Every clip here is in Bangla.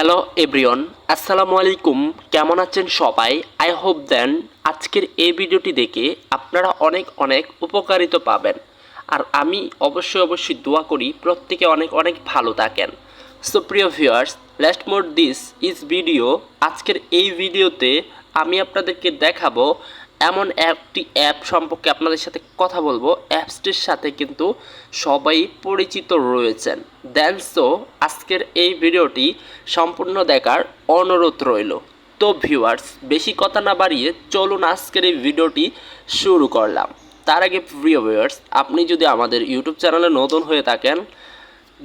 হ্যালো এভরিওয়ান, আসসালামু আলাইকুম। কেমন আছেন সবাই? আই হোপ দেন আজকের এই ভিডিওটি দেখে আপনারা অনেক অনেক উপকারিত পাবেন। আর আমি অবশ্যই দোয়া করি প্রত্যেকে অনেক অনেক ভালো থাকেন। সো প্রিয় viewers, let's more this is video. আজকের এই ভিডিওতে আমি আপনাদেরকে দেখাবো এমন একটি অ্যাপ সম্পর্কে আপনাদের সাথে কথা বলবো। অ্যাপসটির সাথে কিন্তু সবাই পরিচিত রয়েছেন। দেন সো আজকের এই ভিডিওটি সম্পূর্ণ দেখার অনুরোধ রইল। তো ভিউয়ার্স, বেশি কথা না বাড়িয়ে চলুন আজকের এই ভিডিওটি শুরু করলাম। তার আগে প্রিয় ভিউয়ার্স, আপনি যদি আমাদের ইউটিউব চ্যানেলে নতুন হয়ে থাকেন,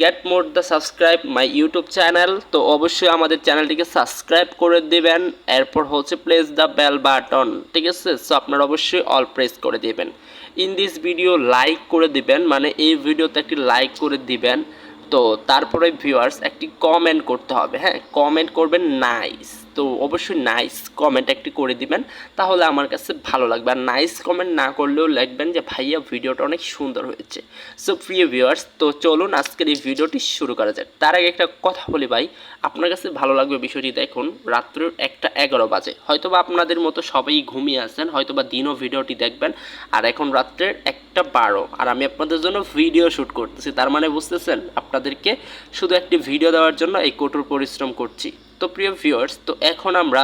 get more the subscribe my YouTube channel, তো অবশ্যই আমাদের চ্যানেলটিকে সাবস্ক্রাইব করে দেবেন। এরপর হচ্ছে প্রেস দ্য বেল বাটন, ঠিক আছে? সো আপনারা অবশ্যই অল প্রেস করে দেবেন। ইন দিস ভিডিও লাইক করে দিবেন, মানে এই ভিডিওতে একটি লাইক করে দিবেন। তো তারপরে ভিউয়ার্স একটি কমেন্ট করতে হবে, হ্যাঁ, কমেন্ট করবেন নাইস। তো অবশ্যই নাইস কমেন্ট একটি করে দিবেন, তাহলে আমার কাছে ভালো লাগবে। আর নাইস কমেন্ট না করলেও লিখবেন যে ভাইয়া ভিডিওটা অনেক সুন্দর হয়েছে। সো প্রিয় ভিউয়ার্স, তো চলুন আজকের এই ভিডিওটি শুরু করা যাক। তার আগে একটা কথা বলি ভাই, আপনার কাছে ভালো লাগবে বিষয়টি। দেখুন, রাত্রের 1:11 বাজে, হয়তোবা আপনাদের মতো সবাই ঘুমিয়ে আছেন, হয়তোবা দিনও ভিডিওটি দেখবেন। আর এখন রাত্রের 1:12, আর আমি আপনাদের জন্য ভিডিও শ্যুট করতেছি। তার মানে বুঝতেছেন, আপনাদেরকে শুধু একটি ভিডিও দেওয়ার জন্য এই কঠোর পরিশ্রম করছি। তো প্রিয় ভিউয়ার্স, তো এখন আমরা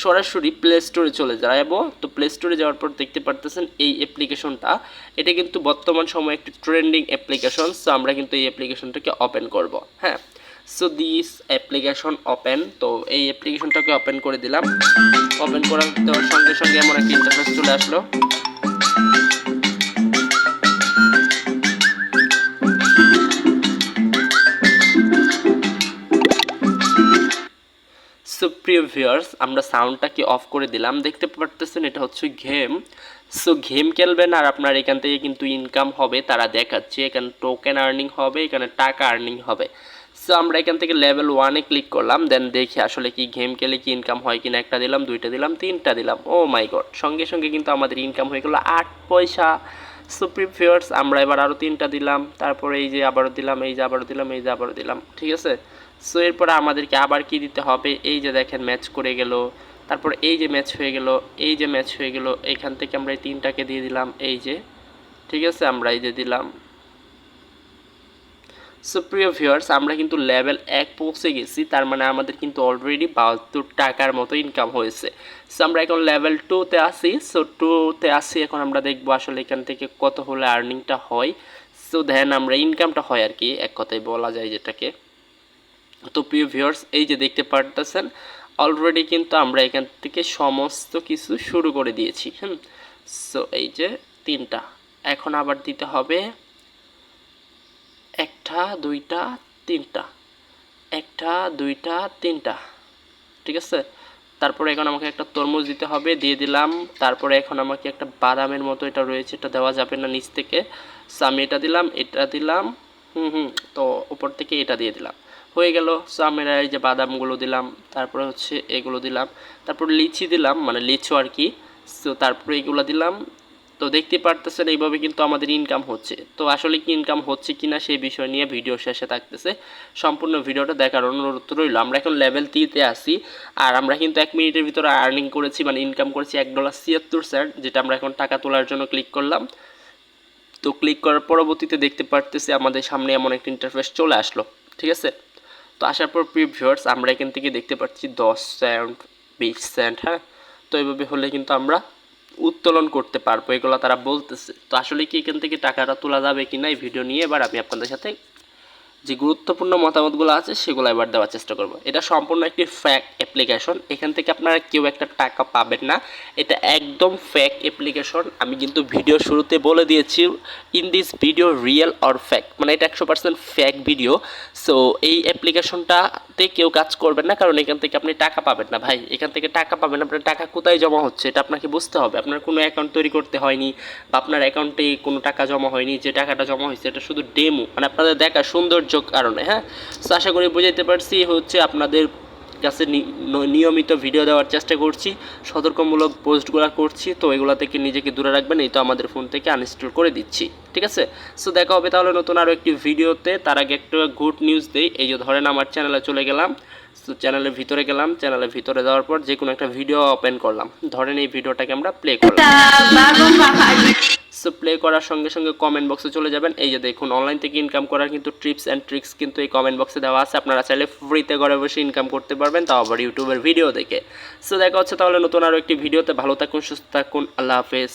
সরাসরি প্লে স্টোরে চলে যাব। তো প্লে স্টোরে যাওয়ার পর দেখতে পারতেছেন এই অ্যাপ্লিকেশনটা, এটা কিন্তু বর্তমান সময়ে একটি ট্রেন্ডিং অ্যাপ্লিকেশন। সো আমরা কিন্তু এই অ্যাপ্লিকেশনটাকে ওপেন করব, হ্যাঁ। So this application open. তো এই অ্যাপ্লিকেশনটাকে ওপেন করে দিলাম। ওপেন করার দেওয়ার সঙ্গে সঙ্গে এমন একটা ইন্টারফেস চলে আসলো। সো প্রিয় ভিউয়ার্স, আমরা সাউন্ডটাকে অফ করে দিলাম। দেখতে পারতেছেন এটা হচ্ছে গেম। সো গেম খেলবেন আর আপনার এখান থেকে কিন্তু ইনকাম হবে, তারা দেখাচ্ছে। এখানে টোকেন আর্নিং হবে, এখানে টাকা আর্নিং হবে। সো আমরা এখান থেকে লেভেল 1-এ ক্লিক করলাম। দেন দেখি আসলে কি গেম খেলে কি ইনকাম হয় কিনা। একটা দিলাম, দুইটা দিলাম, তিনটা দিলাম। ও মাই গড, সঙ্গে সঙ্গে কিন্তু আমাদের ইনকাম হয়ে গেল 8 পয়সা। সো প্রিয় ভিউয়ার্স, আমরা এবার আরও তিনটা দিলাম, তারপরে এই যে আবারও দিলাম, এই যে আবারও দিলাম, এই যে আবারও দিলাম, ঠিক আছে? সো এরপরে আমাদেরকে আবার কি দিতে হবে, এই যে দেখেন ম্যাচ করে গেল, তারপর এই যে ম্যাচ হয়ে গেল, এই যে ম্যাচ হয়ে গেল। এইখান থেকে আমরা এই তিনটাকে দিয়ে দিলাম, এই যে, ঠিক আছে, আমরা এই যে দিলাম। সো প্রিয় ভিউয়ার্স, আমরা কিন্তু লেভেল 1 পৌঁছে গেছি, তার মানে আমাদের কিন্তু অলরেডি 72 টাকার মতো ইনকাম হয়েছে। সো আমরা এখন লেভেল 2-তে আসি। সো 2-তে আসি, এখন আমরা দেখবো আসলে এখান থেকে কত হলে আর্নিংটা হয়। সো দেন আমরা ইনকামটা হয় আর কি, এক কথায় বলা যায় যেটাকে। তো প্রিয় ভিউয়ার্স, এই যে দেখতে পারতেছেন অলরেডি কিন্তু আমরা এখান থেকে সমস্ত কিছু শুরু করে দিয়েছি। সো এই যে তিনটা, এখন আবার দিতে হবে একটা, দুইটা, তিনটা, একটা, দুইটা, তিনটা, ঠিক আছে? তারপরে এখন আমাকে একটা তরমুজ দিতে হবে, দিয়ে দিলাম। তারপরে এখন আমাকে একটা বাদামের মতো এটা রয়েছে, এটা দেওয়া যাবে না নিচ থেকে। সো আমি এটা দিলাম, এটা দিলাম, তো উপর থেকে এটা দিয়ে দিলাম, হয়ে গেল। সো আমরা এই যে বাদামগুলো দিলাম, তারপরে হচ্ছে এগুলো দিলাম, তারপর লিচি দিলাম, মানে লিচু আর কি। সো তারপরে এগুলো দিলাম। তো দেখতে পারতেছেন এইভাবে কিন্তু আমাদের ইনকাম হচ্ছে। তো আসলে কি ইনকাম হচ্ছে কিনা সেই বিষয় নিয়ে ভিডিও শেষে থাকতেছে, সম্পূর্ণ ভিডিওটা দেখার অনুরোধ রইল। আমরা এখন লেভেল 3-তে আসি, আর আমরা কিন্তু 1 মিনিটের ভিতরে আর্নিং করেছি, মানে ইনকাম করেছি $1.76, যেটা আমরা এখন টাকা তোলার জন্য ক্লিক করলাম। তো ক্লিক করার পরবর্তীতে দেখতে পারতেছি আমাদের সামনে এমন একটা ইন্টারফেস চলে আসলো, ঠিক আছে? তো আসার পর প্রিয় ভিউয়ার্স, আমরা এখান থেকে দেখতে পাচ্ছি 10 সেন্ট, 20 সেন্ট, হ্যাঁ। তো এইভাবে হলে কিন্তু আমরা উত্তোলন করতে পারবো, এগুলো তারা বলতেছে। তো আসলে কি এখান থেকে টাকাটা তোলা যাবে কিনা এই ভিডিও নিয়ে এবার আমি আপনাদের সাথে যে গুরুত্বপূর্ণ মতামতগুলো আছে সেগুলো এবার দেওয়ার চেষ্টা করব। এটা সম্পূর্ণ একটি ফেক অ্যাপ্লিকেশন, এখান থেকে আপনারা কেউ একটা টাকা পাবেন না। এটা একদম ফেক অ্যাপ্লিকেশন। আমি কিন্তু ভিডিও শুরুতে বলে দিয়েছি, in this video real or fake, মানে এটা 100% ফেক ভিডিও। সো এই অ্যাপ্লিকেশনটাতে কেউ কাজ করবেন না, কারণ এখান থেকে আপনি টাকা পাবেন না ভাই। এখান থেকে টাকা পাবেন, আপনার টাকা কোথায় জমা হচ্ছে এটা আপনাকে বুঝতে হবে। আপনার কোনো অ্যাকাউন্ট তৈরি করতে হয়নি, বা আপনার অ্যাকাউন্টে কোনো টাকা জমা হয়নি। যে টাকাটা জমা হয়েছে এটা শুধু ডেমো, মানে আপনাদের দেখা সৌন্দর্য কারণে, হ্যাঁ। সো আশা করি বুঝাইতে পারছি, হচ্ছে আপনাদের কাছে নিয়মিত ভিডিও দেওয়ার চেষ্টা করছি, সতর্কমূলক পোস্টগুলো করছি। তো এগুলো থেকে নিজেকে দূরে রাখবেন, এই তো আমাদের ফোন থেকে আনইনস্টল করে দিচ্ছি, ঠিক আছে? সো দেখা হবে তাহলে নতুন আরও একটি ভিডিওতে। তার আগে একটা গুড নিউজ দেই, এই যে ধরেন আমার চ্যানেলে চলে গেলাম। সো চ্যানেলের ভিতরে গেলাম, চ্যানেলের ভিতরে যাওয়ার পর যে কোনো একটা ভিডিও ওপেন করলাম, ধরেন এই ভিডিওটাকে আমরা প্লে করলাম। সো প্লে করার সঙ্গে সঙ্গে কমেন্ট বক্সে চলে যাবেন। এই যে দেখুন অনলাইন থেকে ইনকাম করার কিন্তু টিপস অ্যান্ড ট্রিক্স কিন্তু এই কমেন্ট বক্সে দেওয়া আছে, আপনারা চাইলে ফ্রিতে ঘরে বসে ইনকাম করতে পারবেন, তাও আবার ইউটিউবের ভিডিও দেখে। সো দেখা হচ্ছে তাহলে নতুন আরও একটি ভিডিওতে। ভালো থাকুন, সুস্থ থাকুন, আল্লাহ হাফেজ।